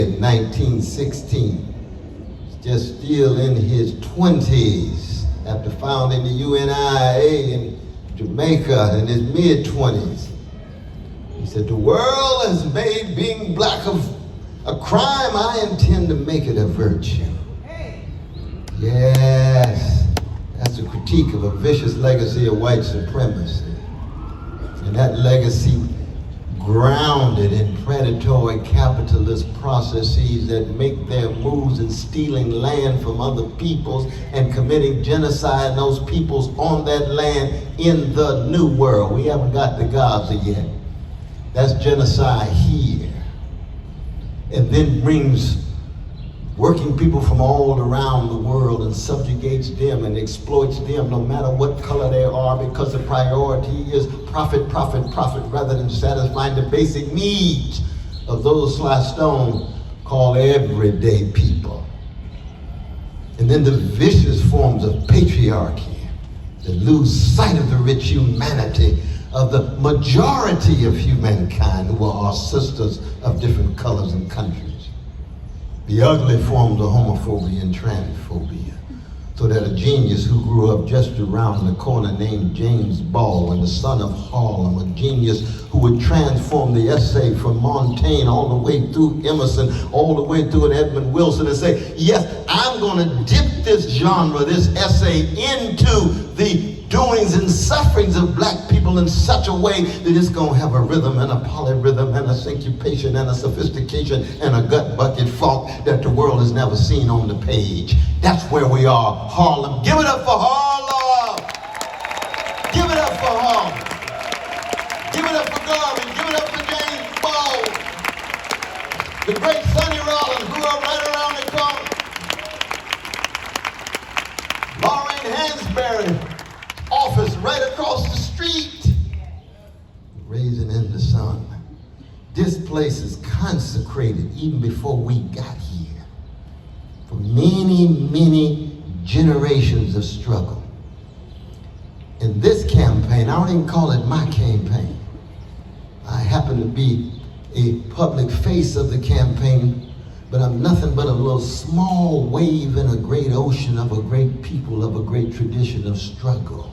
in 1916, just still in his 20s, after founding the UNIA in Jamaica in his mid-20s. He said, "The world has made being black a crime. I intend to make it a virtue." Yes, that's a critique of a vicious legacy of white supremacy. And that legacy grounded in predatory capitalist processes that make their moves in stealing land from other peoples and committing genocide in those peoples on that land in the New World. We haven't got to Gaza yet. That's genocide here. And then brings working people from all around the world and subjugates them and exploits them no matter what color they are, because the priority is profit, profit, profit, rather than satisfying the basic needs of those Sly Stone called everyday people. And then the vicious forms of patriarchy that lose sight of the rich humanity of the majority of humankind who are our sisters of different colors and countries. The ugly forms of homophobia and transphobia, so that a genius who grew up just around the corner named James Baldwin, the son of Harlem, a genius who would transform the essay from Montaigne all the way through Emerson, all the way through an Edmund Wilson, and say, yes, I'm going to dip this genre, this essay, into the doings and sufferings of black people in such a way that it's going to have a rhythm and a polyrhythm and a syncopation and a sophistication and a gut bucket funk that the world has never seen on the page. That's where we are, Harlem. Give it up for Harlem! Give it up for Harlem! Give it up for Garvey! Give it up for James Baldwin! The great Sonny Rollins grew up right around the corner. Maureen Hansberry, office right across the street. Raising in the sun. This place is consecrated even before we got here for many, many generations of struggle. In this campaign, I don't even call it my campaign. I happen to be a public face of the campaign, but I'm nothing but a little small wave in a great ocean of a great people, of a great tradition of struggle.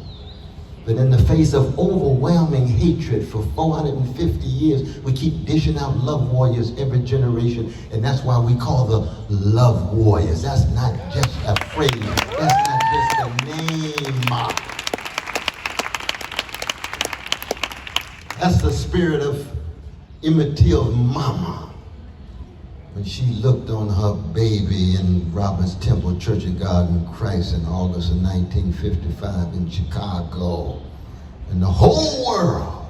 But in the face of overwhelming hatred for 450 years, we keep dishing out love warriors every generation, and that's why we call the love warriors. That's not just a phrase. That's not just a name. That's the spirit of Emmett Till's mama when she looked on her baby in Roberts Temple Church of God in Christ in August of 1955 in Chicago. And the whole world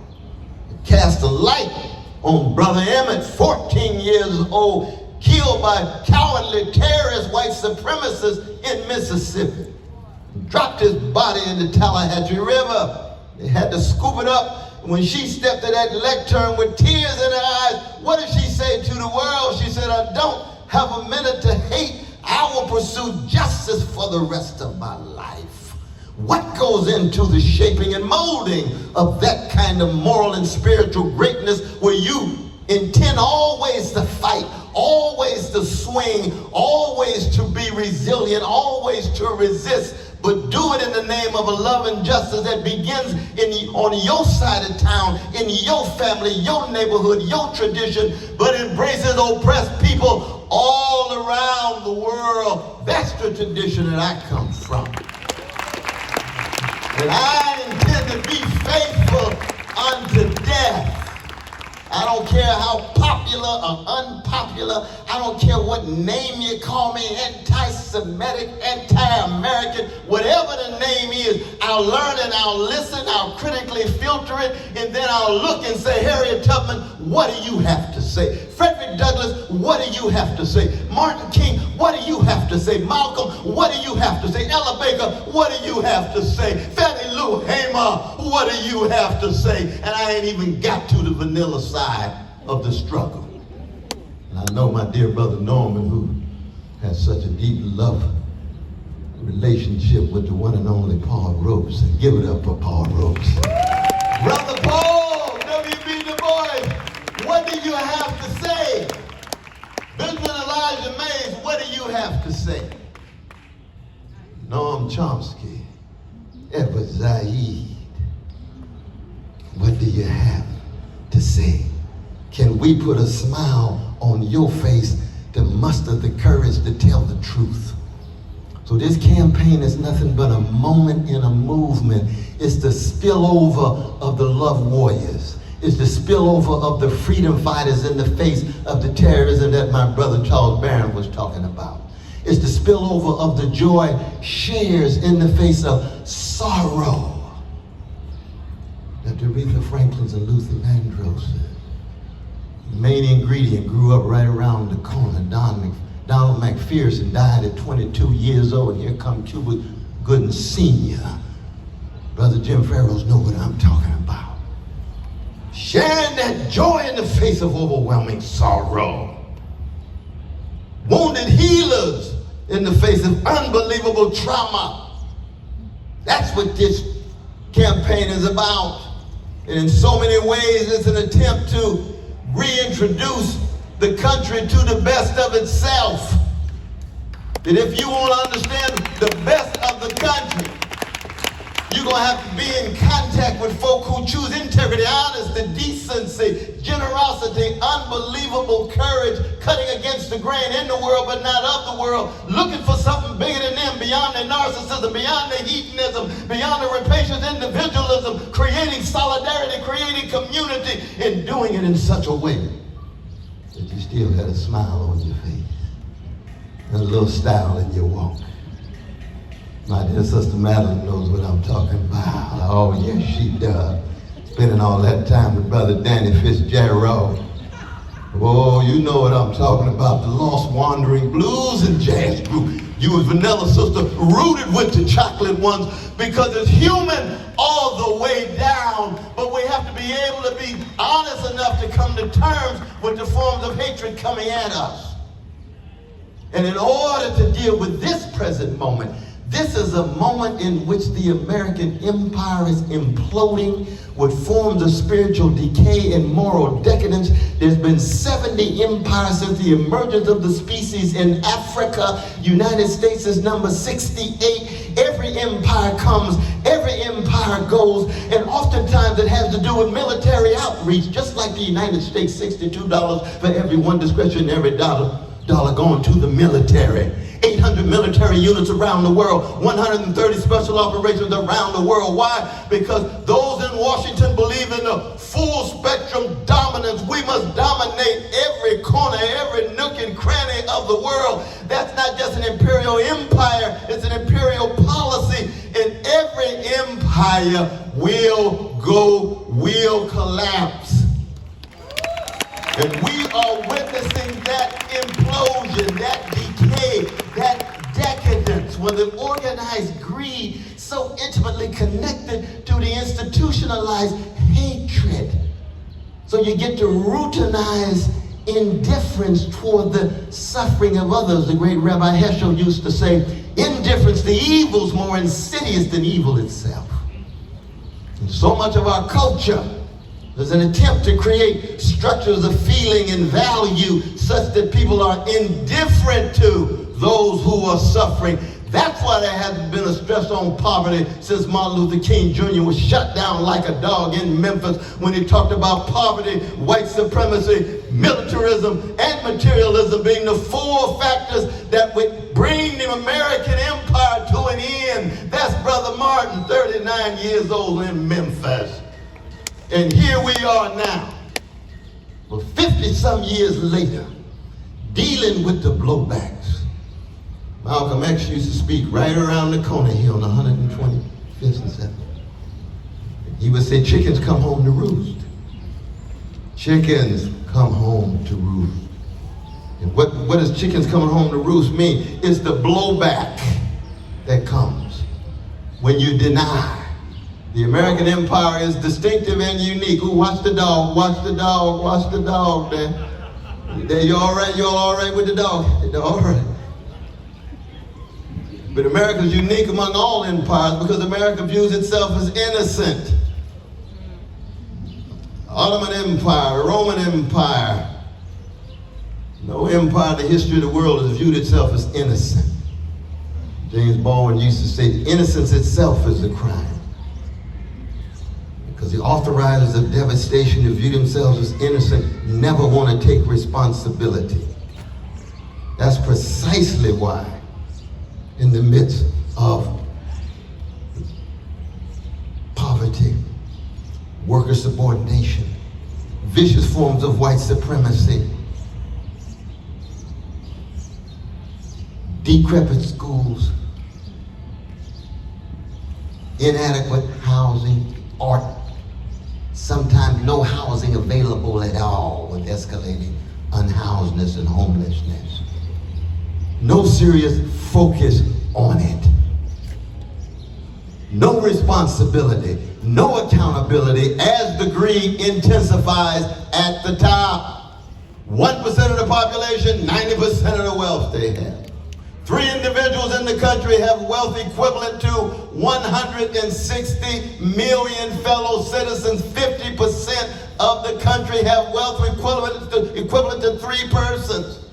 cast a light on Brother Emmett, 14 years old, killed by cowardly terrorist white supremacists in Mississippi. Dropped his body in the Tallahatchie River. They had to scoop it up. When she stepped to that lectern with tears in her eyes, what did she say to the world? She said, I don't have a minute to hate. I will pursue justice for the rest of my life. What goes into the shaping and molding of that kind of moral and spiritual greatness where you intend always to fight, always to swing, always to be resilient, always to resist, but do it in the name of a love and justice that begins on your side of town, in your family, your neighborhood, your tradition, but embraces oppressed people all around the world. That's the tradition that I come from. And I intend to be faithful unto death. I don't care how popular or unpopular, I don't care what name you call me, anti-Semitic, anti-American, whatever the name is, I'll learn and I'll listen, I'll critically filter it, and then I'll look and say, Harriet Tubman, what do you have to say? Frederick Douglass, what do you have to say? Martin King, what do you have to say? Malcolm, what do you have to say? Ella Baker, what do you have to say? Fannie Lou Hamer, what do you have to say? And I ain't even got to the vanilla side of the struggle. And I know my dear brother Norman, who has such a deep love relationship with the one and only Paul Robeson. Give it up for Paul Robeson. Brother Paul, W.B. Du Bois, what do you have to say? Benjamin have to say? Noam Chomsky, Edward Said, what do you have to say? Can we put a smile on your face to muster the courage to tell the truth? So this campaign is nothing but a moment in a movement. It's the spillover of the love warriors. It's the spillover of the freedom fighters in the face of the terrorism that my brother Charles Barron was talking about. It's the spillover of the joy shares in the face of sorrow that Aretha Franklin's and Luther Vandross said. The main ingredient grew up right around the corner. Donald McPherson died at 22 years old, and here come Cuba Gooding Sr. Brother Jim Farrows know what I'm talking about. Sharing that joy in the face of overwhelming sorrow. Wounded healers in the face of unbelievable trauma. That's what this campaign is about. And in so many ways, it's an attempt to reintroduce the country to the best of itself. That if you want to understand the best of the country, you're going to have to be in contact with folk who choose integrity, honesty, decency, generosity, unbelievable courage, cutting against the grain in the world but not of the world, looking for something bigger than them, beyond their narcissism, beyond their hedonism, beyond their rapacious individualism, creating solidarity, creating community, and doing it in such a way that you still had a smile on your face and a little style in your walk. My dear sister Madeline knows what I'm talking about. Oh, yes, she does. Spending all that time with Brother Danny Fitzgerald. Oh, you know what I'm talking about. The Lost Wandering Blues and Jazz Group. You and Vanilla Sister rooted with the chocolate ones because it's human all the way down. But we have to be able to be honest enough to come to terms with the forms of hatred coming at us. And in order to deal with this present moment, this is a moment in which the American empire is imploding with forms of spiritual decay and moral decadence. There's been 70 empires since the emergence of the species in Africa. United States is number 68. Every empire comes, every empire goes, and oftentimes it has to do with military outreach, just like the United States, $62 for every one discretionary dollar going to the military. 800 military units around the world, 130 special operations around the world. Why? Because those in Washington believe in the full spectrum dominance. We must dominate every corner, every nook and cranny of the world. That's not just an imperial empire, it's an imperial policy. And every empire will collapse. And we are witnessing that implosion, that decay, that decadence, with an organized greed so intimately connected to the institutionalized hatred. So you get to routinize indifference toward the suffering of others. The great Rabbi Heschel used to say, indifference to evil is more insidious than evil itself. And so much of our culture is an attempt to create structures of feeling and value such that people are indifferent to those who are suffering. That's why there hasn't been a stress on poverty since Martin Luther King Jr. was shut down like a dog in Memphis when he talked about poverty, white supremacy, militarism, and materialism being the four factors that would bring the American empire to an end. That's Brother Martin, 39 years old in Memphis. And here we are now, well, 50-some years later, dealing with the blowbacks. Malcolm X used to speak right around the corner here on 125th and 7th. He would say, chickens come home to roost. Chickens come home to roost. And what does chickens coming home to roost mean? It's the blowback that comes when you deny. The American empire is distinctive and unique. Ooh, watch the dog, watch the dog, watch the dog there. You all right? You all right with the dog? They're all right. But America is unique among all empires because America views itself as innocent. Ottoman Empire, Roman Empire, No empire in the history of the world has viewed itself as innocent. James Baldwin used to say, innocence itself is a crime. Because the authorizers of devastation who view themselves as innocent never want to take responsibility. That's precisely why, in the midst of poverty, worker subordination, vicious forms of white supremacy, decrepit schools, inadequate housing, or sometimes no housing available at all with escalating unhousedness and homelessness. No serious focus on it. No responsibility, no accountability as the greed intensifies at the top. 1% of the population, 90% of the wealth they have. 3 individuals in the country have wealth equivalent to 160 million fellow citizens. 50% of the country have wealth equivalent to 3 persons.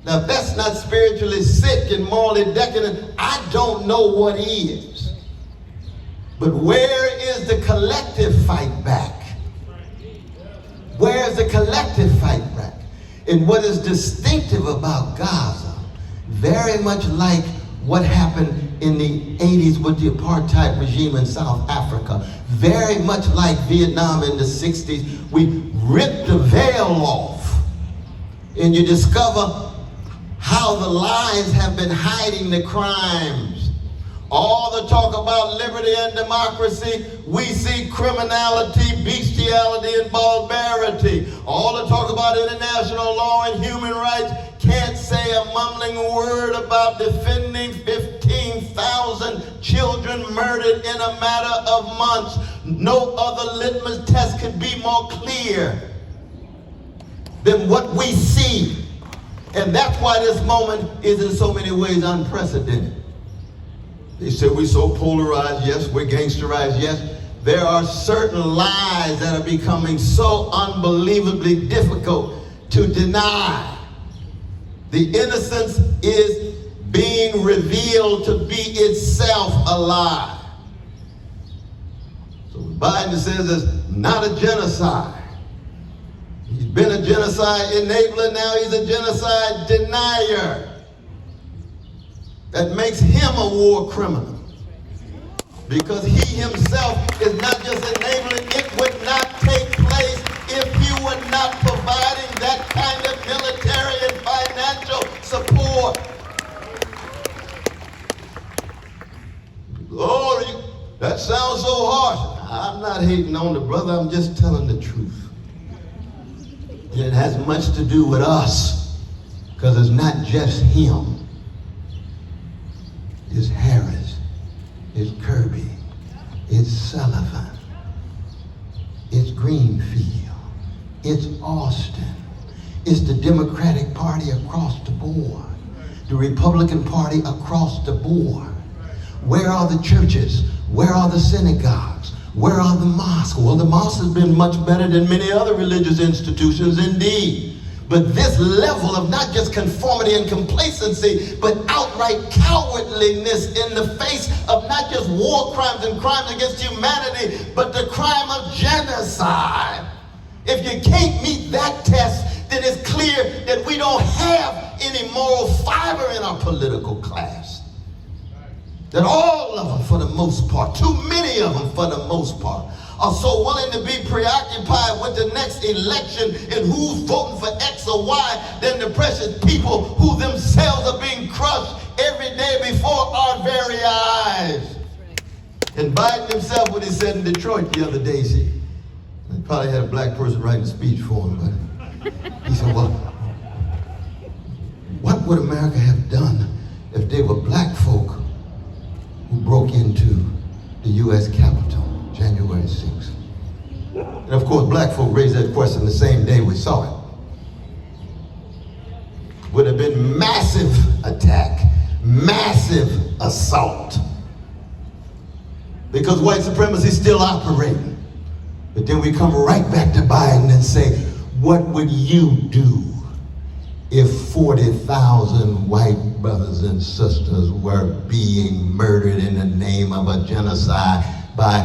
Now, if that's not spiritually sick and morally decadent, I don't know what is. But where is the collective fight back? Where is the collective fight back? And what is distinctive about Gaza, very much like what happened in the 80s with the apartheid regime in South Africa, very much like Vietnam in the 60s, we ripped the veil off and you discover how the lies have been hiding the crimes. All the talk about liberty and democracy, we see criminality, bestiality, and barbarity. All the talk about international law and human rights, can't say a mumbling word about defending 15,000 children murdered in a matter of months. No other litmus test could be more clear than what we see. And that's why this moment is in so many ways unprecedented. They say we're so polarized, yes, we're gangsterized, yes. There are certain lies that are becoming so unbelievably difficult to deny. The innocence is being revealed to be itself a lie. So Biden says it's not a genocide. He's been a genocide enabler, now he's a genocide denier. That makes him a war criminal. Because he himself is not just enabling, it would not take place if he were not providing that kind of military and financial support. Oh, that sounds so harsh. I'm not hating on the brother, I'm just telling the truth. It has much to do with us, because it's not just him. It's Harris, it's Kirby, it's Sullivan, it's Greenfield, it's Austin, it's the Democratic Party across the board, the Republican Party across the board. Where are the churches? Where are the synagogues? Where are the mosques? Well, the mosque has been much better than many other religious institutions indeed. But this level of not just conformity and complacency, but outright cowardliness in the face of not just war crimes and crimes against humanity, but the crime of genocide. If you can't meet that test, then it's clear that we don't have any moral fiber in our political class. That all of them, for the most part, too many of them for the most part, are so willing to be preoccupied with the next election and who's voting for X or Y than the precious people who themselves are being crushed every day before our very eyes. And Biden himself, what he said in Detroit the other day, he probably had a black person writing a speech for him, but he said, well, what would America have done if they were black folk who broke into the U.S. Capitol January 6th? And of course, black folk raised that question the same day we saw it. Would have been massive attack, massive assault. Because white supremacy is still operating. But then we come right back to Biden and say, what would you do if 40,000 white brothers and sisters were being murdered in the name of a genocide by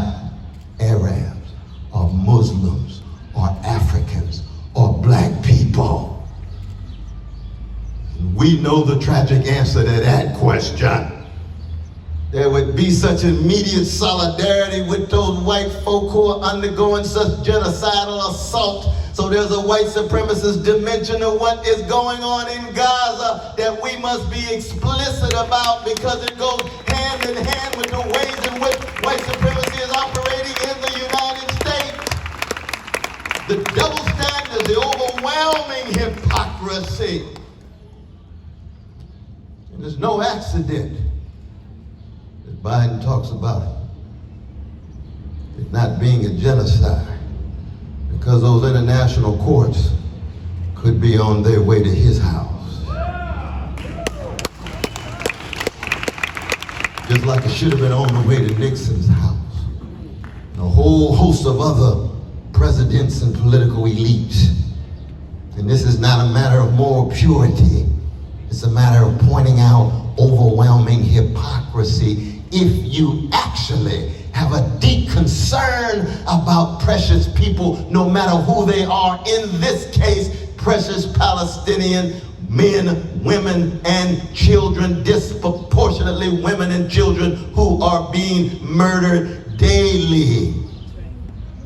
Arabs or Muslims or Africans or black people? We know the tragic answer to that question. There would be such immediate solidarity with those white folk who are undergoing such genocidal assault. So there's a white supremacist dimension of what is going on in Gaza that we must be explicit about, because it goes hand in hand with the ways in which white supremacy is operating in the United States. The double standards, the overwhelming hypocrisy. And there's no accident that Biden talks about it not being a genocide, because those international courts could be on their way to his house. Just like it should have been on the way to Nixon's house. And a whole host of other presidents and political elites. And this is not a matter of moral purity. It's a matter of pointing out overwhelming hypocrisy if you actually have a deep concern about precious people, no matter who they are. In this case, precious Palestinian men, women, and children, disproportionately women and children who are being murdered daily.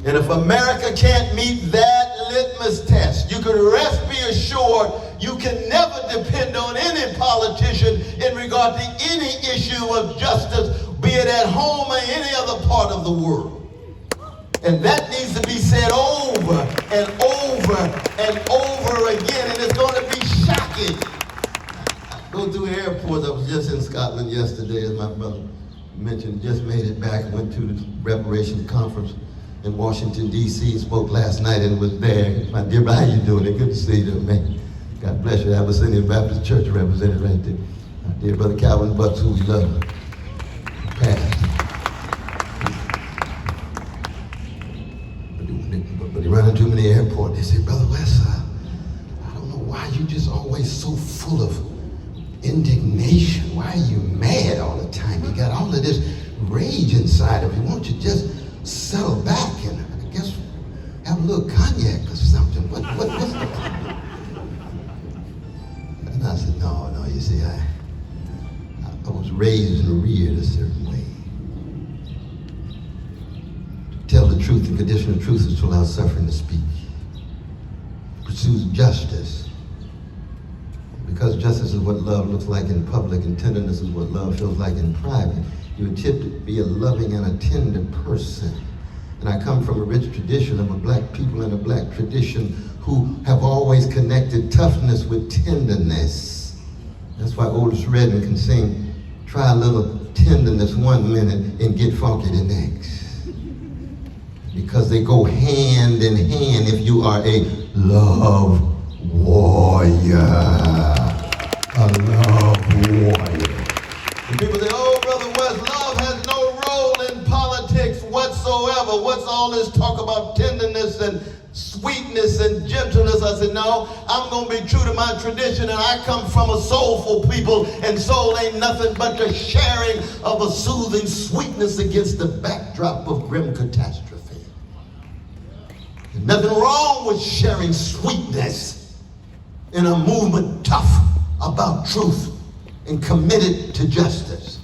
And if America can't meet that litmus test, you can rest be assured you can never depend on any politician in regard to any issue of justice, be it at home or any other part of the world. And that needs to be said over and over and over again, and it's going to be shocking. I go through airports. I was just in Scotland yesterday, as my brother mentioned, just made it back, went to the reparations conference in Washington, D.C., spoke last night and was there. My dear brother, how you doing? Good to see you, man. God bless you. Abyssinian Baptist Church represented right there. My dear brother Calvin Butts, who we love, passed. But he ran into him in the airport. They said, Brother West, I don't know why you just always so full of indignation. Why are you mad all the time? You got all of this rage inside of you. Won't you just settle back and I guess have a little cognac or something? What's the problem? And I said, no, you see, I was raised and reared a certain way. To tell the truth, the condition of truth is to allow suffering to speak. Pursues justice. Because justice is what love looks like in public and tenderness is what love feels like in private. You attempt to be a loving and a tender person. And I come from a rich tradition of a black people and a black tradition who have always connected toughness with tenderness. That's why Otis Redding can sing, try a little tenderness one minute and get funky the next. Because they go hand in hand if you are a love warrior. A love warrior. And people say, oh, Brother West, love has no role in politics whatsoever. What's all this talk about tenderness and sweetness and gentleness? I said, no, I'm going to be true to my tradition, and I come from a soulful people, and soul ain't nothing but the sharing of a soothing sweetness against the backdrop of grim catastrophe. There's nothing wrong with sharing sweetness in a movement tough about truth and committed to justice.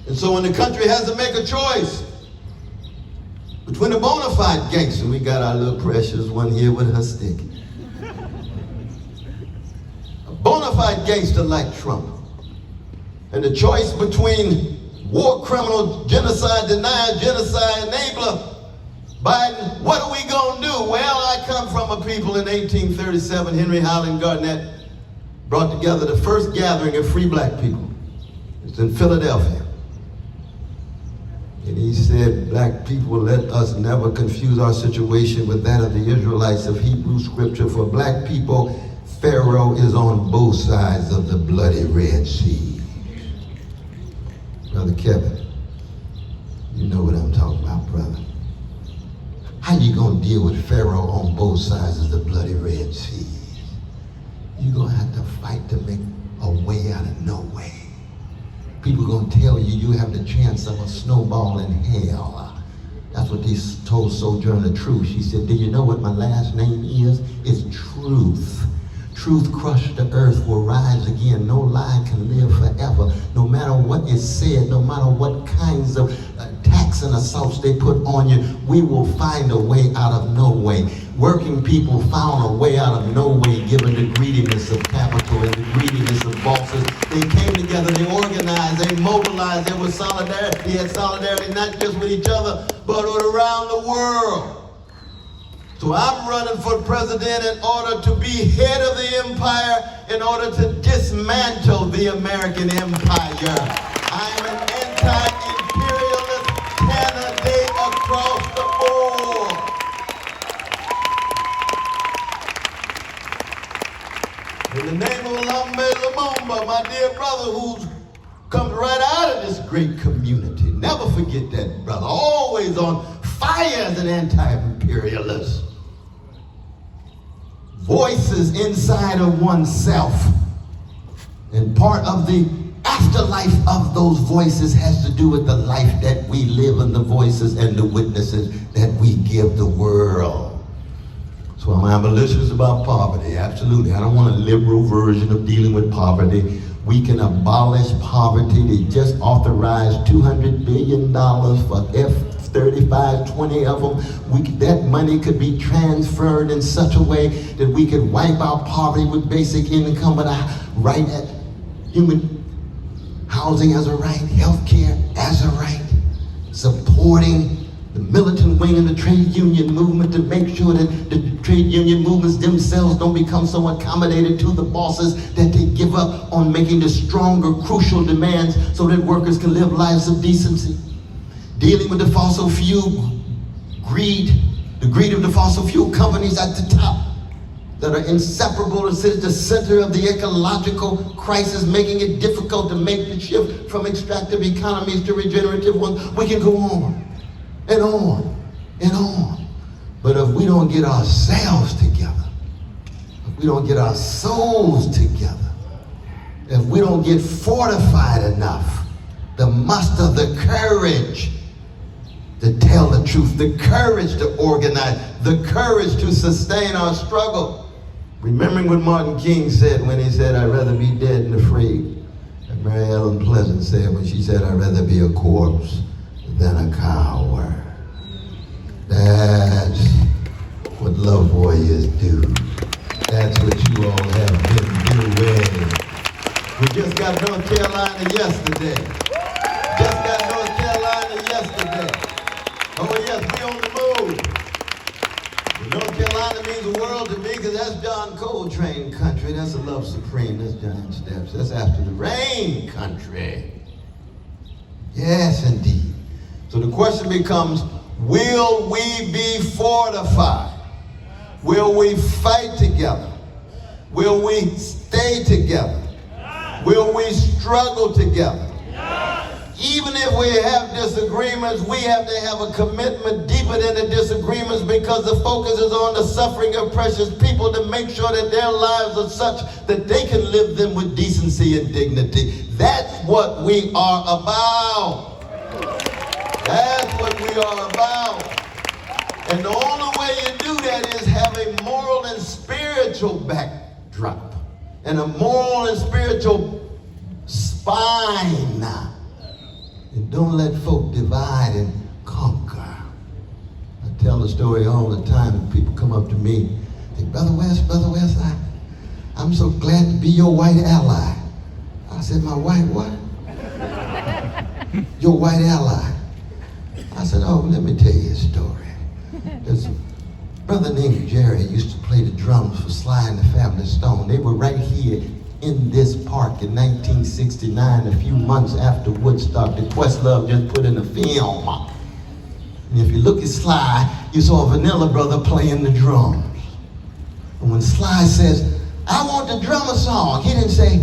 And so when the country has to make a choice between a bona fide gangster, we got our little precious one here with her stick, a bona fide gangster like Trump, and the choice between war criminal, genocide denier, genocide enabler, Biden, what are we gonna do? Well, I come from a people in 1837, Henry Highland Garnett brought together the first gathering of free black people. It's in Philadelphia. And he said, black people, let us never confuse our situation with that of the Israelites of Hebrew scripture. For black people, Pharaoh is on both sides of the bloody Red Sea. Brother Kevin, you know what I'm talking about, brother. How you gonna deal with Pharaoh on both sides of the bloody Red Sea? you're going to have to fight to make a way out of no way. People are going to tell you you have the chance of a snowball in hell. That's what they told Sojourner Truth. She said, do you know what my last name is? It's Truth. Truth crushed the earth will rise again. No lie can live forever. No matter what is said, no matter what kinds of attacks and assaults they put on you, we will find a way out of no way. Working people found a way out of no way given the greediness of capital and the greediness of bosses. They came together, they organized, they mobilized, there was solidarity. They had solidarity not just with each other, but around the world. So I'm running for president in order to be head of the empire, in order to dismantle the American empire. I'm an anti-imperialist candidate across the board. In the name of Lambe Lumumba, my dear brother who comes right out of this great community. Never forget that, brother. Always on fire as an anti-imperialist. Voices inside of oneself. And part of the afterlife of those voices has to do with the life that we live and the voices and the witnesses that we give the world. So I'm abolitionist about poverty, absolutely. I don't want a liberal version of dealing with poverty. We can abolish poverty. They just authorized $200 billion for F-35, 20 of them. That money could be transferred in such a way that we could wipe out poverty with basic income, but a right at human housing as a right, health care as a right, supporting the militant wing of the trade union movement to make sure that the trade union movements themselves don't become so accommodated to the bosses that they give up on making the stronger, crucial demands so that workers can live lives of decency. Dealing with the fossil fuel greed, the greed of the fossil fuel companies at the top that are inseparable to sit at the center of the ecological crisis, making it difficult to make the shift from extractive economies to regenerative ones. We can go on and on and on. But if we don't get ourselves together, if we don't get our souls together, if we don't get fortified enough, the muster, the courage to tell the truth, the courage to organize, the courage to sustain our struggle. Remembering what Martin King said when he said, I'd rather be dead than afraid. And Mary Ellen Pleasant said when she said, I'd rather be a corpse than a coward. That's what love warriors do. That's what you all have been doing. We just got North Carolina yesterday. Just got North Carolina yesterday. Oh yes, we on the move. North Carolina means the world to me because that's John Coltrane country. That's a love supreme. That's Giant Steps. That's After the Rain country. Yes, indeed. So the question becomes, will we be fortified? Will we fight together? Will we stay together? Will we struggle together? Even if we have disagreements, we have to have a commitment deeper than the disagreements, because the focus is on the suffering of precious people to make sure that their lives are such that they can live them with decency and dignity. That's what we are about. That's what we are about. And the only way you do that is have a moral and spiritual backdrop and a moral and spiritual spine. And don't let folk divide and conquer. I tell the story all the time, and people come up to me and say, Brother West, I'm so glad to be your white ally. I said, my white what? Your white ally. I said, oh, let me tell you a story. There's a brother named Jerry used to play the drums for Sly and the Family Stone. They were right here in this park in 1969, a few months after Woodstock. The Questlove just put in a film. And if you look at Sly, you saw Vanilla Brother playing the drums. And when Sly says, I want the drummer song, he didn't say,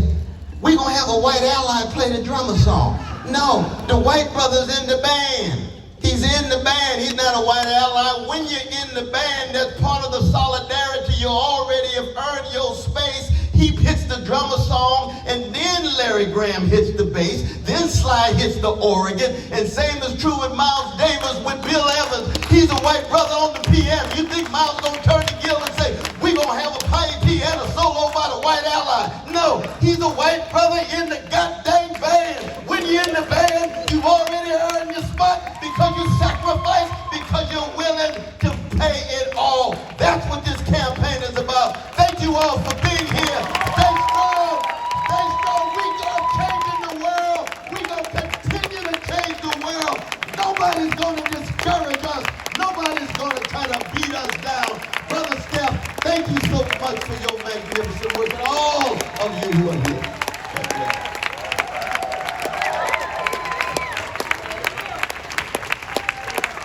we're going to have a white ally play the drummer song. No, the white brother's in the band. He's in the band. He's not a white ally. When you're in the band, that's part of the solidarity. You already have earned your space. he hits the drummer song, and then Larry Graham hits the bass, then Sly hits the organ, and same is true with Miles Davis, with Bill Evans. He's a white brother on the piano. You think Miles gonna turn to Gil and say, we gonna have a piano solo by the white ally? No, he's a white brother in the goddamn band. When you're in the band, you've already earned your spot because you sacrifice, because you're willing to pay it all. That's what this campaign is about. Thank you all for being here. Stay strong. Stay strong. We are changing the world. We're going to continue to change the world. Nobody's going to discourage us. Nobody's going to try to beat us down. Brother Steph, thank you so much for your magnificent work, and all of you who are here.